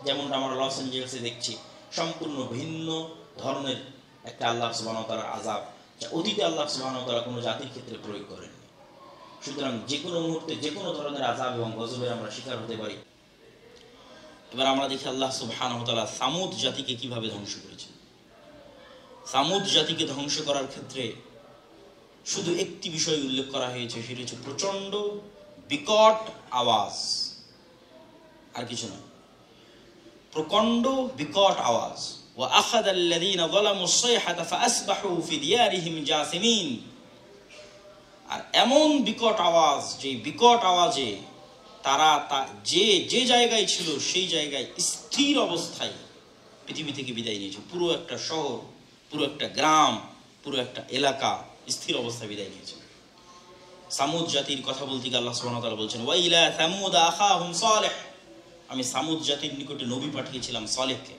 যেমনটা আমরা লস এঞ্জেলসে দেখছি, সম্পূর্ণ ভিন্ন ধরনের একটা আল্লাহ সুবহানাহু ওয়া তাআলার আযাব, যা অতীতে আল্লাহ সুবহানাহু ওয়া তাআলা কোনো জাতির ক্ষেত্রে প্রয়োগ করেননি। সুতরাং যে কোনো মুহূর্তে যে কোনো ধরনের আযাব এবং গজবের আমরা শিকার হতে পারি। এবার আমরা দেখি আল্লাহ সুবহানাহু ওয়া তাআলা সামুদ জাতিকে কিভাবে ধ্বংস করেছেন। সামুদ জাতিকে ধ্বংস করার ক্ষেত্রে শুধু একটি বিষয় উল্লেখ করা হয়েছে, সেটা হচ্ছে প্রচণ্ড বিকট আওয়াজ, আর কিছু নয়। প্রচণ্ড বিকট আওয়াজ। وأخذ الذين ظلموا الصيحة فأصبحوا في ديارهم جاثمين। আর এমন বিকট আওয়াজ, যে বিকট আওয়াজে তারা যে যে জায়গায় ছিল সেই জায়গায় স্থির অবস্থায় পৃথিবী থেকে বিদায় নিয়েছে। পুরো একটা শহর, পুরো একটা গ্রাম, পুরো একটা এলাকা স্থির অবস্থায় বিদায় নিয়েছে। সামুদ জাতির কথা বলতে গিয়ে আল্লাহ সুবহানাহু ওয়া তাআলা বলছেন, ওয়াইলা সামুদ আখাহুম সালেহ। আমি সামুদ জাতির নিকটে নবী পাঠিয়েছিলাম সালেহকে।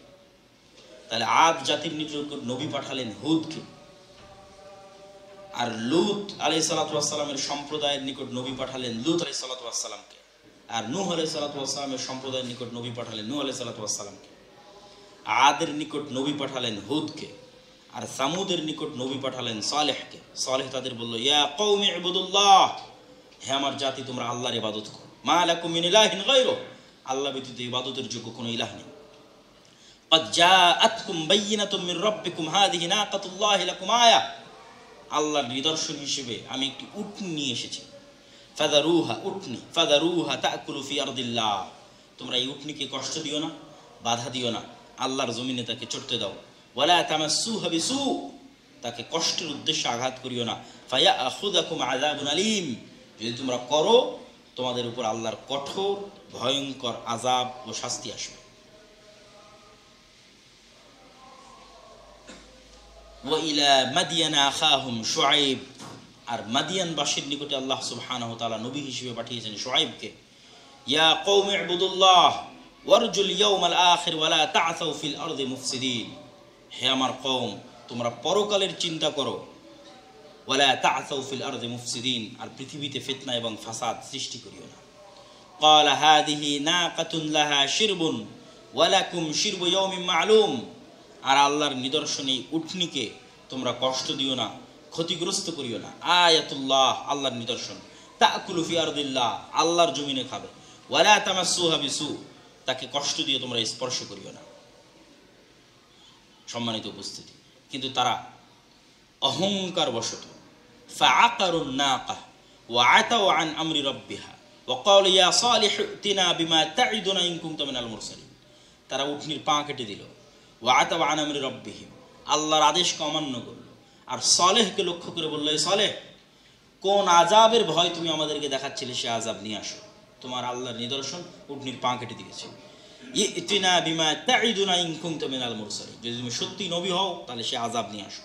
তাহলে আদ জাতির নিকট নবী পাঠালেন হুদকে। আর লূত আলাইহিস সালাতু ওয়াস সালামের সম্প্রদায়ের নিকট নবী পাঠালেন লূত আলাইহিস সালাতু ওয়াস সালামকে। আর নূহ আলাইহিস সালাতু ওয়াস সালামের সম্প্রদায়ের নিকট নবী পাঠালেন নূহ আলাইহিস সালাতু ওয়াস সালামকে। আদের নিকট নবী পাঠালেন হুদকে। আর সামুদের নিকট নবী পাঠালেন সালেহকে। সালেহ তাদের বলল, ইয়া কওমি ইবুদুল্লাহ, হে আমার জাতি, তোমরা আল্লাহর ইবাদত করো। মা লাকুম মিন ইলাহিন গায়রু, আল্লাহ ব্যতীত ইবাদতের যোগ্য কোনো ইলাহ নেই। ক্বাদ জাআতকুম বাইয়িনাতুম মির রাব্বিকুম হাযিহি নাকাতুল্লাহি লাকুম আয়া, আল্লাহর নিদর্শন হিসেবে আমি একটি উটনি নিয়ে এসেছি। ফাদারুহা, উটনি, ফাদারুহা তাকুলু ফি আরদিল্লাহ, তোমরা এই উটনিকে কষ্ট দিও না, বাধা দিও না, আল্লাহর জমিনে তাকে চড়তে দাও। ওয়ালা তামাসসুহা বিসু, তাকে কষ্টের উদ্দেশ্যে আঘাত করিও না। ফায়াখুযাকুম আযাবুন আলীম, যদি তোমরা করো তোমাদের উপর আল্লাহর কঠোর ভয়ঙ্কর আযাব ও শাস্তি আসবে। ওয়া ইলা মাদিয়ানা আখাহুম শুআইব, আর মাদিয়ানবাসীর নিকটে আল্লাহ সুবহানাহু ওয়া তাআলা নবী হিসেবে পাঠিয়েছেন শুআইবকে। ইয়া কওমি ইবুদুল্লাহ ওয়ারজুল ইয়াউমাল আখির ওয়ালা তা'সাউ ফিল আরদি মুফসিদিন, হে আমার কওম, তোমরা পরকালের চিন্তা করো। ওয়ালা তা'সাউ ফিল আরদি মুফসিদিন, আর পৃথিবীতে ফিতনা এবং ফাসাদ সৃষ্টি করিও না। ক্বালা হাযিহি নাকাতুন লাহা শিরবুন ওয়া লাকুম শিরবু ইয়াউমিন মা'লুম, আর আল্লাহর নিদর্শনে উটনিকে তোমরা কষ্ট দিও না, ক্ষতিগ্রস্ত করিও না। আয়াতুল্লাহ, আল্লাহর নিদর্শন। তাকুলু ফি আরদিল্লাহ, আল্লাহর জমিনে খাবে। ওয়ালা তামাসসুহা বিসু, তাকে কষ্ট দিয়ে তোমরা স্পর্শ করিও না। সম্মানিত উপস্থিতি, কিন্তু তারা অহংকার বশত ফাআকারুন নাকা ওয়া আতাউ আন আমরি রাব্বিহা ওয়া ক্বালু ইয়া সালিহু ইতিনা বিমা তাইদুনা ইন কুনতা মিনাল মুরসালিন, তারা উটনির পা কেটে দিল। ওয়া আতাউ আন আমরি রাব্বিহিম, আল্লাহর আদেশকে অমান্য করল। আর সালেহকে লক্ষ্য করে বলল, এই সালেহ, কোন আযাবের ভয় তুমি আমাদেরকে দেখাচ্ছিলে, সে আযাব নিয়ে আসো। তোমার আল্লাহর নিদর্শন উটনির পা কেটে দিয়েছে। ইতিনা বিমা তাইদুনা ইন কুনতা মিনাল মুরসালিন, যদি তুমি সত্যি নবী হও তাহলে সে আযাব নিয়ে আসো।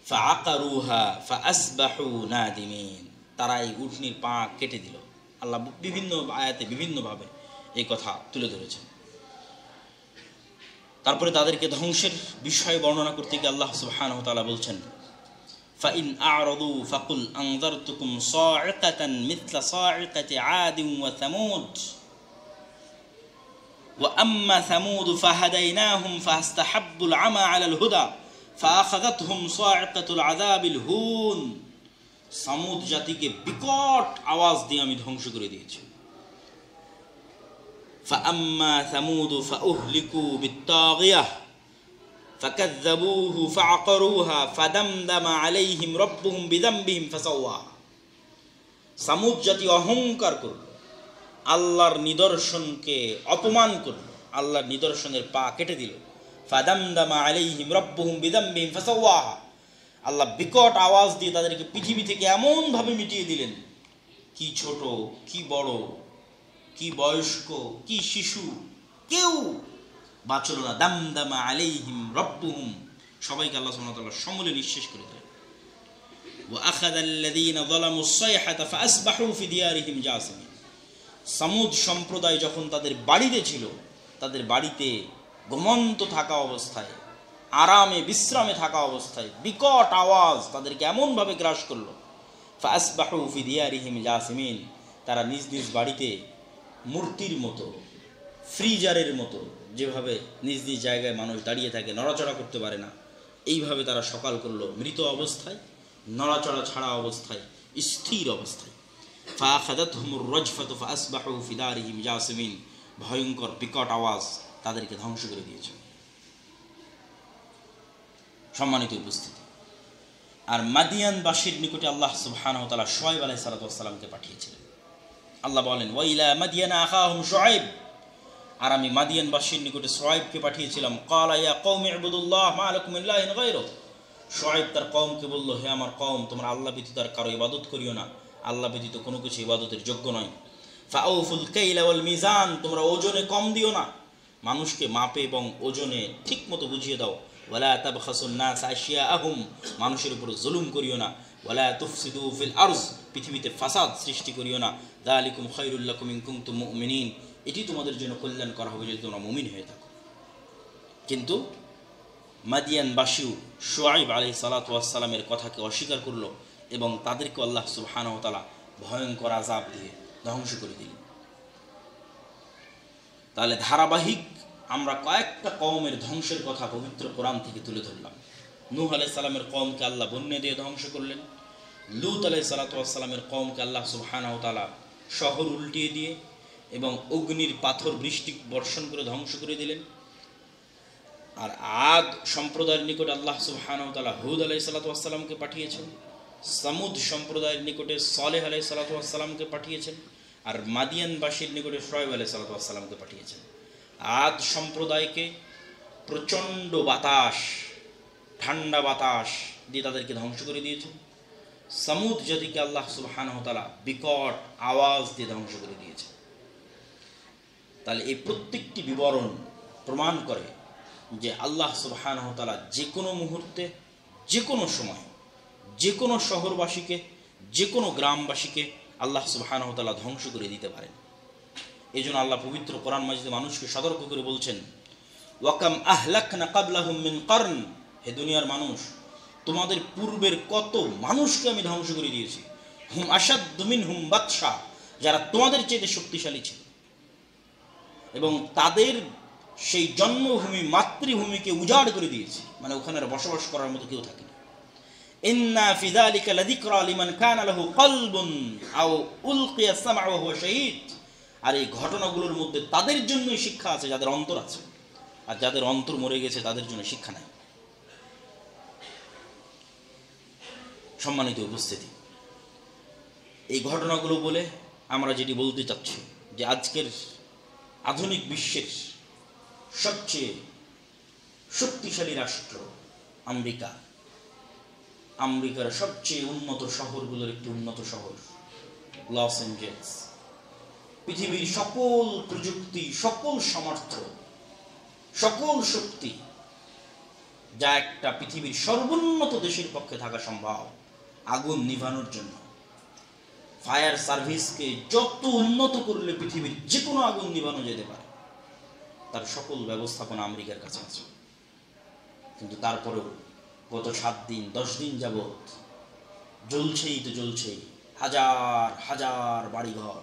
ফাআকারুহা ফাআসবাহু নাদিমিন, তারা এই উটনির পা কেটে দিল। আল্লাহ বিভিন্ন আয়াতে বিভিন্নভাবে এই কথা তুলে ধরেছেন। তারপরে তাদেরকে ধ্বংসের বিষয় বর্ণনা করতে গিয়ে আল্লাহ সুবহানাহু ওয়া তাআলা বলছেন, ফাইন আ'রাদু ফাকুল আনযারতুকুম সা'iকাতান মিথলা সা'iকাতি আদিন ওয়া সামুদ ওয়া আম্মা সামুদ ফাহাদাইনাহুম ফাস্তাহাব্বুল আমা আলাল হুদা ফাআখাযাতহুম সা'iকাতুল আযাবিল হুন। সামুদ জাতিকে বিকট আওয়াজ দিয়ে আমি ধ্বংস করে দিয়েছি। فأما ثمود فأهلكوا بالطاغية فكذبوه فعقروها فدمدم عليهم ربهم بذنبهم فسواها। সামুদ জাতি অহংকার করল, আল্লাহর নিদর্শনকে অপমান করল, আল্লাহর নিদর্শনের পা কেটে দিল। ফাদামদামা আলাইহিম রাব্বুহুম বিযামবিহিম ফাসাওয়াহা, আল্লাহ বিকট আওয়াজ দিয়ে তাদেরকে পৃথিবী থেকে এমনভাবে মিটিয়ে দিলেন, কি ছোট, কি বড়, কি বয়স্ক, কি শিশু, কেউ বাঁচল না। দামদামা আলাইহিম রাব্বুহুম, সবাইকে আল্লাহ সুবহানাহু ওয়া তাআলা সমূলে নিঃশেষ করে দিলেন। ওয়া আখাযাল্লাযীনা যালামুস সাইহাতা ফাআসবাহু ফি দিয়ারিহিম জাসিমিন। সামুদ সম্প্রদায় যখন তাদের বাড়িতে ছিল, তাদের বাড়িতে ঘুমন্ত থাকা অবস্থায়, আরামে বিশ্রামে থাকা অবস্থায় বিকট আওয়াজ তাদেরকে এমনভাবে গ্রাস করলো, ফাআসবাহু ফি দিয়ারিহিম জাসিমিন, তারা নিজ নিজ বাড়িতে মূর্তির মতো, ফ্রিজারের মতো, যেভাবে নিজ নিজ জায়গায় মানুষ দাঁড়িয়ে থাকে, নড়াচড়া করতে পারে না, এইভাবে তারা সকাল করলো মৃত অবস্থায়, নড়াচড়া ছাড়া অবস্থায়, স্থির অবস্থায়। ফাআখাযাতহুমুর রাজফাতু ফাআসবাহু ফি দারিহিম জাসিমিন, ভয়ঙ্কর বিকট আওয়াজ তাদেরকে ধ্বংস করে দিয়েছে। সম্মানিত উপস্থিতি, আর মাদিয়ানবাসীর নিকটে আল্লাহ সুবহানাহু ওয়া তাআলা শুআয়ব আলাইহিস সালাতু ওয়াস সালামকে পাঠিয়েছিলেন। আল্লাহ বলেন, ওয়া ইলা মাদিয়ানা আখাহুম শুআয়ব, আর আমি মাদিয়ানবাসীর নিকটে শুআয়বকে পাঠিয়েছিলাম। ক্বালা ইয়া কওমি ইবুদুল্লাহ মা লাকুম মিন ইলাহিন গায়রুহু, শুআয়ব তার কওমকে বলল, হে আমার কওম, তোমরা আল্লাহ ব্যতীত আর কারো ইবাদত করিও না, আল্লাহ ব্যতীত কোনো কিছু ইবাদতের যোগ্য নয়। ফাআউফুল কাইলা ওয়াল মিজান, তোমরা ওজনে কম দিও না, মানুষকে মাপে এবং ওজনে ঠিকমতো বুঝিয়ে দাও। ওয়ালা তাবখাসুন নাস আশিয়াআহুম, মানুষের উপর জুলুম করিও না। ওয়ালা তুফসিদু ফিল আরজ, পৃথিবীতে ফাসাদ সৃষ্টি করিও না। যালিকুম খায়রুল লাকুম ইন কুনতুম মুমিনিন, এটি তোমাদের জন্য কল্যাণ করা হবে যদি তোমরা মুমিন হয়ে থাকো। কিন্তু মাদিয়ানবাসীও শুআয়ব আলাইহিস সালাতু ওয়াস সালামের কথাকে অস্বীকার করলো এবং তাদেরকে আল্লাহ সুবহানাহু ওয়া তাআলা ভয়ঙ্কর আযাব দিয়ে ধ্বংস করে দিলেন। তাহলে ধারাবাহিক আমরা কয়েকটা কওমের ধ্বংসের কথা পবিত্র কোরআন থেকে তুলে ধরলাম। নূহ আলাইহিস সালামের কওমকে আল্লাহ বন্যা দিয়ে ধ্বংস করলেন। লূত আলাইহিস সালাতু ওয়াস সালামের কওমকে আল্লাহ সুবহানাহু ওয়া তাআলা শহর উল্টিয়ে দিয়ে এবং অগ্নির পাথর বৃষ্টি বর্ষণ করে ধ্বংস করে দিলেন। আর আদ সম্প্রদায়ের নিকট আল্লাহ সুবহানাহু ওয়া তাআলা হুদ আলাইহিস সালাতু ওয়াস সালামকে পাঠিয়েছেন। সামুদ সম্প্রদায়ের নিকটে সালেহ আলাইহিস সালাতু ওয়াস সালামকে পাঠিয়েছেন। আর মাদিয়ানবাসীর নিকটে শুআয়ব আলাইহিস সালাতু ওয়াস সালামকে পাঠিয়েছেন। আদ সম্প্রদায়কে প্রচণ্ড বাতাস, ঠান্ডা বাতাস দিয়ে তাদেরকে ধ্বংস করে দিয়েছেন। সামুদ জাতিকে আল্লাহ সুবহানাহু ওয়া তাআলা বিকট আওয়াজ দিয়ে ধ্বংস করে দিয়েছেন। তাহলে এই প্রত্যেকটি বিবরণ প্রমাণ করে যে আল্লাহ সুবহানাহু ওয়া তাআলা যে কোনো মুহূর্তে, যে কোনো সময়, যে কোনো শহরবাসীকে, যে কোনো গ্রামবাসীকে আল্লাহ সুবহানাহু ওয়া তাআলা ধ্বংস করে দিতে পারেন। এই জন্য আল্লাহ পবিত্র কোরআন মাজিদে মানুষকে সতর্ক করে বলছেন, ওয়াকাম আহলাকনা ক্বাবলাহুম মিন কারন, হে দুনিয়ার মানুষ, তোমাদের পূর্বের কত মানুষকে আমি ধ্বংস করে দিয়েছি। হুম আশাদ্দু মিনহুম বাতশা, যারা তোমাদের চেয়ে শক্তিশালী ছিল এবং তাদের সেই জন্মভূমি, মাতৃভূমিকে উজাড় করে দিয়েছি, মানে ওখানে বসবাস করার মতো কেউ থাকে না। ইন্না ফি যালিকা লাযিকরা লিমান কানা লাহু কলবুন আও উলকিয়া সামউ ওয়া হুয়া শাহীদ, আর এই ঘটনাগুলোর মধ্যে তাদের জন্যই শিক্ষা আছে যাদের অন্তর আছে, আর যাদের অন্তর মরে গেছে তাদের জন্য শিক্ষা নাই। সম্মানিত উপস্থিতি, এই ঘটনাগুলো বলে আমরা যেটি বলতে চাচ্ছি যে আজকের আধুনিক বিশ্বের সবচেয়ে শক্তিশালী রাষ্ট্র আমেরিকা, আমেরিকার সবচেয়ে উন্নত শহরগুলোর একটি উন্নত শহর লস অ্যাঞ্জেলস, পৃথিবীর সকল প্রযুক্তি, সকল সামর্থ্য, সকল শক্তি যা একটা পৃথিবীর সর্বোন্নত দেশের পক্ষে থাকা সম্ভব আগুন নিভানোর জন্য, ফায়ার সার্ভিসকে যত উন্নত করলে পৃথিবীর যে কোনো আগুন নিভানো যেতে পারে, তার সকল ব্যবস্থাপনা আমেরিকার কাছে আছে। কিন্তু তারপরেও গত 7 দিন 10 দিন যাবৎ জ্বলছেই তো জ্বলছেই, হাজার হাজার বাড়িঘর,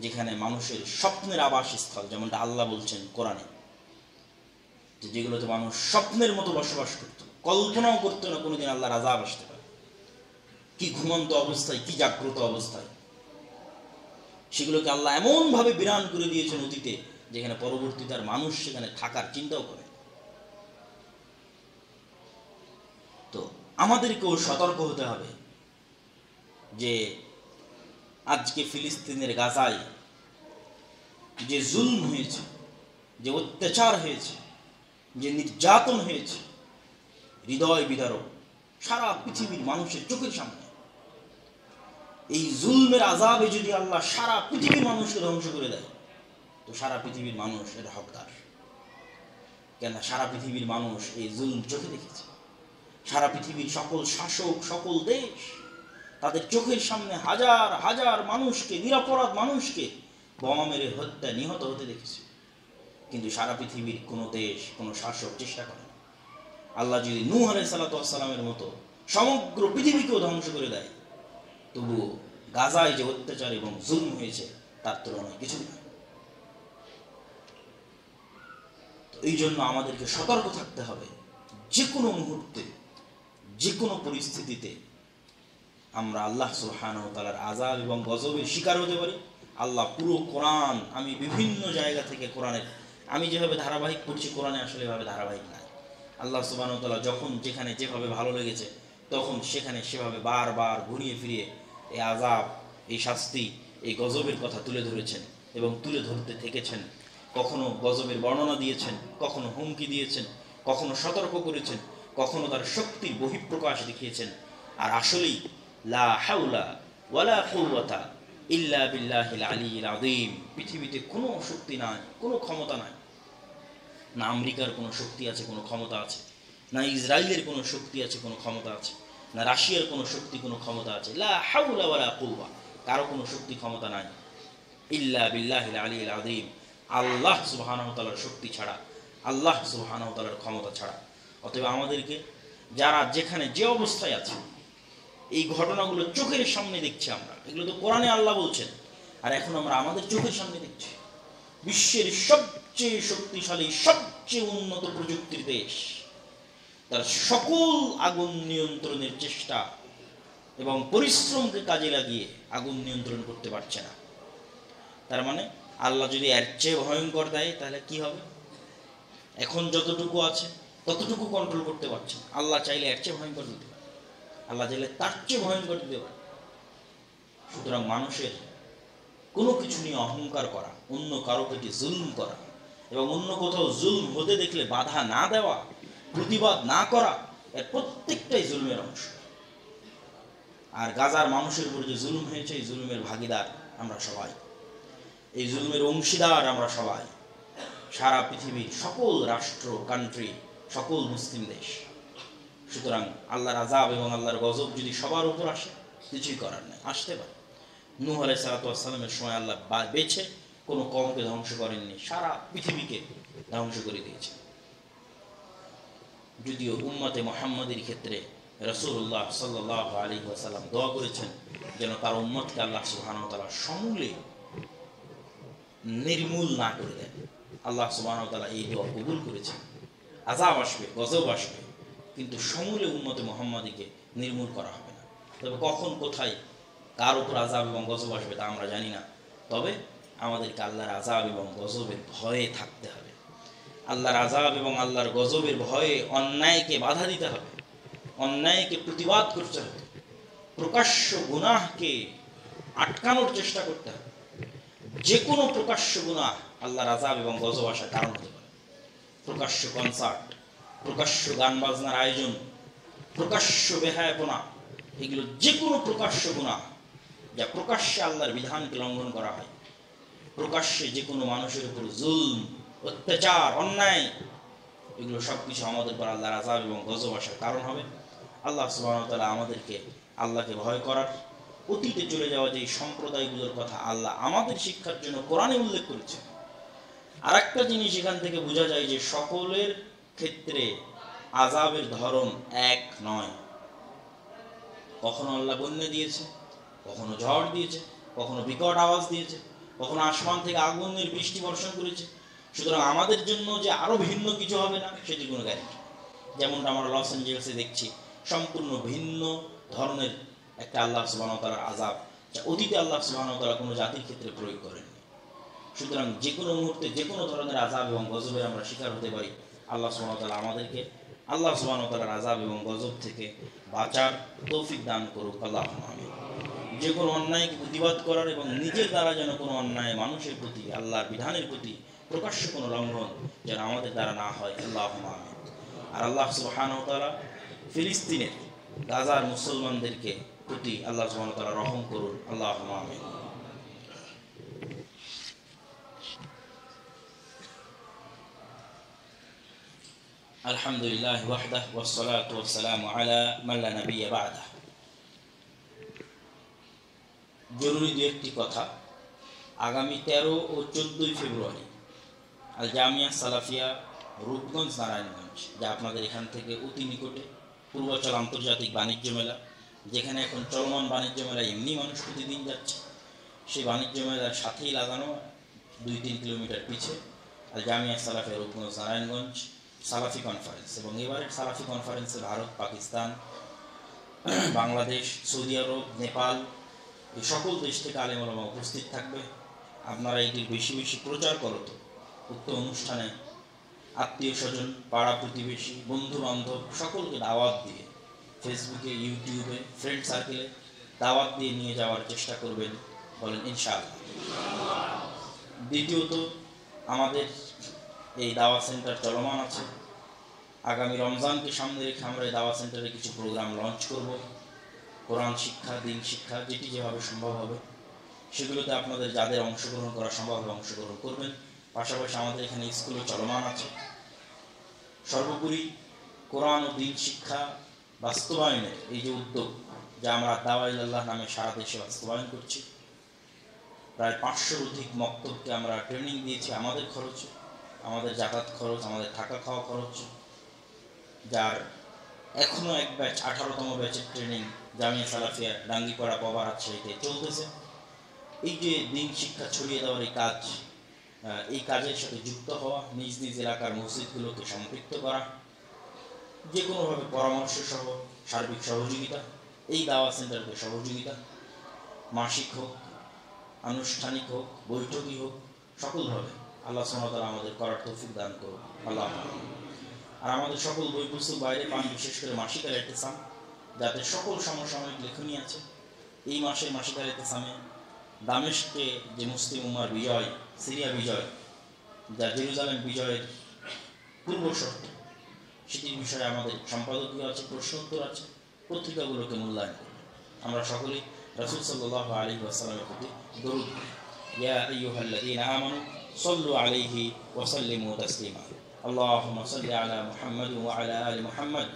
যেখানে মানুষের স্বপ্নের আবাসস্থল, যেমনটা আল্লাহ বলছেন কোরআনে, যেগুলোতে মানুষ স্বপ্নের মতো বসবাস করত, কল্পনাও করতো না কোনোদিন আল্লাহর আযাব আসতে পারে। কি ঘুমন্ত অবস্থায়, কি জাগ্রত অবস্থায় সেগুলোকে আল্লাহ এমনভাবে বিরান করে দিয়েছেন অতীতে, যেখানে পরবর্তীতে আর মানুষ সেখানে থাকার চিন্তাও করে। তো আমাদেরকেও সতর্ক হতে হবে যে আজকে ফিলিস্তিনের গাজায় যে জুলম হয়েছে, যে অত্যাচার হয়েছে, যে নির্যাতন হয়েছে, হৃদয় বিদারক, সারা পৃথিবীর মানুষের চোখের সামনে, এই জুলমের আযাবে যদি আল্লাহ সারা পৃথিবীর মানুষকে ধ্বংস করে দেয়, তো সারা পৃথিবীর মানুষ এর হকদার। কেন? সারা পৃথিবীর মানুষ এই জুলম চোখে দেখেছে। সারা পৃথিবীর সকল শাসক, সকল দেশ তাদের চোখের সামনে হাজার হাজার মানুষকে, নিরপরাধ মানুষকে বোমা মেরে হত্যা, নিহত হতে দেখেছে। কিন্তু সারা পৃথিবীর কোনো দেশ, কোনো শাসক চেষ্টা করে না। আল্লাহ যদি নূহ আলাইহিস সালাতু ওয়াস সালামের মতো সমগ্র পৃথিবীকেও ধ্বংস করে দেয়, তবুও গাজায় যে অত্যাচার এবং জুলম হয়েছে তার তুলনায় কিছুই না। এই জন্য আমাদেরকে সতর্ক থাকতে হবে, যে কোনো মুহূর্তে যে কোনো পরিস্থিতিতে আমরা আল্লাহ সুবহানাহু ওয়া তাআলার আযাব এবং গজবের শিকার হতে পারি। আল্লাহ পুরো কোরআন, আমি বিভিন্ন জায়গা থেকে কোরআনের, আমি যেভাবে ধারাবাহিক পড়ছি কোরআনে আসলে এভাবে ধারাবাহিক নাই। আল্লাহ সুবহানাহু ওয়া তাআলা যখন যেখানে যেভাবে ভালো লেগেছে তখন সেখানে সেভাবে বারবার ঘুরিয়ে ফিরিয়ে এই আযাব, এই শাস্তি, এই গজবের কথা তুলে ধরেছেন এবং তুলে ধরতে থেকেছেন। কখনো গজবের বর্ণনা দিয়েছেন, কখনো হুমকি দিয়েছেন, কখনো সতর্ক করেছেন, কখনো তার শক্তির বহিঃপ্রকাশ দেখিয়েছেন। আর আসলেই লা হাওলা ওয়ালা কুওয়াতা ইল্লা বিল্লাহিল আলিয়্যিল আযীম, পৃথিবীতে কোনো শক্তি নাই, কোনো ক্ষমতা নাই। না আমেরিকার কোনো শক্তি আছে, কোনো ক্ষমতা আছে, না ইসরায়েলের কোনো শক্তি আছে, কোনো ক্ষমতা আছে, না রাশিয়ার কোনো শক্তি, কোনো ক্ষমতা আছে। লা হাওলা ওয়ালা কুওয়া, কারো কোনো শক্তি ক্ষমতা নাই ইল্লা বিল্লাহিল আলিয়্যিল আযীম, আল্লাহ সুবহানাহু ওয়া তাআলার শক্তি ছাড়া, আল্লাহ সুবহানাহু ওয়া তাআলার ক্ষমতা ছাড়া। অতএব আমাদেরকে, যারা যেখানে যে অবস্থায় আছে, এই ঘটনাগুলো চোখের সামনে দেখছি আমরা, এগুলো তো কোরআনে আল্লাহ বলছেন, আর এখন আমরা আমাদের চোখের সামনে দেখছি। বিশ্বের সবচেয়ে শক্তিশালী, সবচেয়ে উন্নত প্রযুক্তির দেশ তার সকল আগুন নিয়ন্ত্রণের চেষ্টা এবং পরিশ্রমকে কাজে লাগিয়ে আগুন নিয়ন্ত্রণ করতে পারছে না। তার মানে আল্লাহ যদি এর চেয়ে ভয়ঙ্কর দেয় তাহলে কি হবে? এখন যতটুকু আছে ততটুকু কন্ট্রোল করতে পারছেন, আল্লাহ চাইলে এর চেয়ে ভয়ঙ্কর দিতে পারে, আল্লাহ চাইলে তার চেয়ে ভয়ঙ্কর দিতে পারে। সুতরাং মানুষের কোনো কিছু নিয়ে অহংকার করা, অন্য কারো প্রতি জুলম করা এবং অন্য কোথাও জুলম হতে দেখলে বাধা না দেওয়া, প্রতিবাদ না করা, এর প্রত্যেকটাই জুলমের অংশ। আর গাজার মানুষের উপর যে জুলুম হয়েছে, এই জুলুমের ভাগিদার আমরা সবাই, এই জুলুমের অংশীদার আমরা সবাই, সারা পৃথিবীর সকল রাষ্ট্র, কান্ট্রি, সকল মুসলিম দেশ। সুতরাং আল্লাহর আযাব এবং আল্লাহর গজব যদি সবার উপর আসে, কিছুই করার নেই, আসতে পারে। নূহ আলাইহিস সালাতু ওয়াস সালামের সময় আল্লাহ বেছে কোনো কওমকে ধ্বংস করেননি, সারা পৃথিবীকে ধ্বংস করে দিয়েছে। যদিও উম্মতে মুহাম্মাদের ক্ষেত্রে রাসূলুল্লাহ সাল্লাল্লাহু আলাইহি ওয়াসাল্লাম দোয়া করেছেন যেন তার উম্মতকে আল্লাহ সুবহানাহু ওয়া তাআলা সমূলে নির্মূল না করে দেন। আল্লাহ সুবহানাহু ওয়া তাআলা এই দোয়া কবুল করেছেন। আযাব আসবে, গজব আসবে, কিন্তু সমূলে উম্মতে মুহাম্মাদীকে নির্মূল করা হবে না। তবে কখন, কোথায়, কার উপর আযাব এবং গজব আসবে তা আমরা জানি না। তবে আমাদেরকে আল্লাহর আযাব এবং গজবের ভয়ে থাকতে হবে। আল্লাহর আযাব এবং আল্লাহর গজবের ভয়ে অন্যায়কে বাধা দিতে হবে, অন্যায়কে প্রতিবাদ করতে হবে, প্রকাশ্য গুনাহকে আটকানোর চেষ্টা করতে হবে। যে কোনো প্রকাশ্য গুনাহ আল্লাহর আযাব এবং গজব আসার কারণ হতে পারে। প্রকাশ্য কনসার্ট, প্রকাশ্য গান বাজনার আয়োজন, প্রকাশ্য বেহায়াপনা, এগুলো যে কোনো প্রকাশ্য গুনাহ যা প্রকাশ্যে আল্লাহর বিধানকে লঙ্ঘন করা হয়, প্রকাশ্যে যে কোনো মানুষের উপর জুলম, অত্যাচার, অন্যায়, এগুলো সব কিছু আমাদের উপর আল্লাহর আযাব এবং গজব আসার কারণ হবে। আল্লাহ সুবহানাহু ওয়া তাআলা আমাদেরকে আল্লাহকে ভয় করার, অতীতে চলে যাওয়া যে সম্প্রদায়গুলোর কথা আল্লাহ আমাদের শিক্ষার জন্য কোরআনে উল্লেখ করেছে। আর একটা জিনিস এখান থেকে বোঝা যায় যে সকলের ক্ষেত্রে আযাবের ধরন এক নয়। কখনো আল্লাহ বন্যা দিয়েছে, কখনো ঝড় দিয়েছে, কখনো বিকট আওয়াজ দিয়েছে, কখনো আসমান থেকে আগুনের বৃষ্টি বর্ষণ করেছে। সুতরাং আমাদের জন্য যে আরো ভিন্ন কিছু হবে না সেটি কোনো গ্যারান্টি। যেমনটা আমরা লস অ্যাঞ্জেলেসে দেখছি, সম্পূর্ণ ভিন্ন ধরনের একটা আল্লাহ সুবহানাহু ওয়া তাআলার আযাব, যা অতীতে আল্লাহ সুবহানাহু ওয়া তাআলা কোনো জাতির ক্ষেত্রে প্রয়োগ করেননি। সুতরাং যে কোনো মুহূর্তে যে কোনো ধরনের আযাব এবং গজবের আমরা শিকার হতে পারি। আল্লাহ সুবহানাহু ওয়া তাআলা আমাদেরকে আল্লাহ সুবহানাহু ওয়া তাআলার আযাব এবং গজব থেকে বাঁচার তৌফিক দান করুক, আল্লাহুম্মা আমিন। যে কোনো অন্যায়কে প্রতিবাদ করার এবং নিজের দ্বারা যেন কোনো অন্যায় মানুষের প্রতি, আল্লাহর বিধানের প্রতি প্রকাশ্য কোনো লঙ্ঘন যেন আমাদের দ্বারা না হয়, আল্লাহুম্মা আমিন। আর আল্লাহ সুবহানাহু ওয়া তাআলা ফিলিস্তিনের, গাজার মুসলমানদেরকে প্রতি আল্লাহ সুবহানাহু ওয়া তাআলা রহম করুন, আল্লাহুম্মা আমিন। আলহামদুলিল্লাহ ওয়াহদাহু ওয়াসসালাতু ওয়াসসালামু আলা মান লা নাবিয়্যা বা'দাহু। জরুরি দু একটি কথা। আগামী 13 ও 14 ফেব্রুয়ারি আল জামিয়া সালাফিয়া রূপগঞ্জ, নারায়ণগঞ্জ, যা আপনাদের এখান থেকে অতি নিকটে, পূর্বাচল আন্তর্জাতিক বাণিজ্য মেলা, যেখানে এখন চলমান বাণিজ্য মেলায় এমনি মানুষ প্রতিদিন যাচ্ছে, সেই বাণিজ্য মেলার সাথেই লাগানো 2-3 কিলোমিটার পিছে আল জামিয়া সালাফিয়া রূপগঞ্জ নারায়ণগঞ্জ সালাফি কনফারেন্স। এবং এবারের সালাফি কনফারেন্সে ভারত, পাকিস্তান, বাংলাদেশ, সৌদি আরব, নেপাল এই সকল দেশ থেকে আলেম ওলামা উপস্থিত থাকবে। আপনারা এটির বেশি বেশি প্রচার করত। উক্ত অনুষ্ঠানে আত্মীয় স্বজন, পাড়া প্রতিবেশী, বন্ধু বান্ধব সকলকে দাওয়াত দিয়ে ফেসবুকে, ইউটিউবে, ফ্রেন্ড সার্কেলে দাওয়াত দিয়ে নিয়ে যাওয়ার চেষ্টা করবেন, বলেন ইনশাআল্লাহ। দ্বিতীয়ত, আমাদের এই দাওয়া সেন্টার চলমান আছে। আগামী রমজানকে সামনে রেখে আমরা এই দাওয়া সেন্টারে কিছু প্রোগ্রাম লঞ্চ করব। কোরআন শিক্ষা, দিন শিক্ষা, যেটি যেভাবে সম্ভব হবে সেগুলোতে আপনাদের যাদের অংশগ্রহণ করা সম্ভব হবে অংশগ্রহণ করবেন। পাশাপাশি আমাদের এখানে স্কুলও চলমান আছে। সর্বোপরি কোরআন ও দিন শিক্ষা বাস্তবায়নের এই যে উদ্যোগ, যা আমরা দাওয়া ইলাল্লাহ নামে সারা দেশে বাস্তবায়ন করছি, প্রায় 500-র অধিক মক্তবকে আমরা ট্রেনিং দিয়েছি আমাদের খরচে, আমাদের যাতায়াত খরচ, আমাদের থাকা খাওয়া খরচ, যার এখনও এক ব্যাচ 18তম ব্যাচের ট্রেনিং জামিয়া সালাফিয়া ডাঙ্গিপাড়া পাওয়া রাজশাহীতে চলতেছে। এই যে দিন শিক্ষা ছড়িয়ে দেওয়ার এই কাজ, এই কাজের সাথে যুক্ত হওয়া, নিজ নিজ এলাকার মসজিদগুলোকে সম্পৃক্ত করা, যে কোনোভাবে পরামর্শ সহ সার্বিক সহযোগিতা, এই দাওয়া সেন্টারকে সহযোগিতা, মাসিক হোক, আনুষ্ঠানিক হোক, বৈঠকই হোক, সকলভাবে আল্লাহ সুবহানাহু ওয়া তাআলা আমাদের করার তৌফিক দান করুন। আল্লাহ। আর আমাদের সকল বই পুস্তক বাইরে পান, বিশেষ করে মাসিকার ইতিসাম, যাতে সকল সমসাময়িক লেখনী আছে। এই মাসের মাসিকার ইতিসামে দামেস্কে যে মুসলিম উম্মার বিজয়, সিরিয়া বিজয়, যা জেরুজালেম বিজয়ের পূর্ব শর্ত, সেটির বিষয়ে আমাদের সম্পাদকীয় আছে, প্রশ্নোত্তর আছে। পত্রিকাগুলোকে মূল্যায়ন করি। আমরা সকলেই রাসূল সাল্লাল্লাহু আলাইহি ওয়াসাল্লামের প্রতি দরুদ, ইয়া আইয়ুহাল্লাযীনা আমানু সাল্লু আলাইহি ওয়া সাল্লিমু তাসলিমা। আল্লাহুম্মা সাল্লি আলা মুহাম্মাদ ওয়া আলা আলি মুহাম্মাদ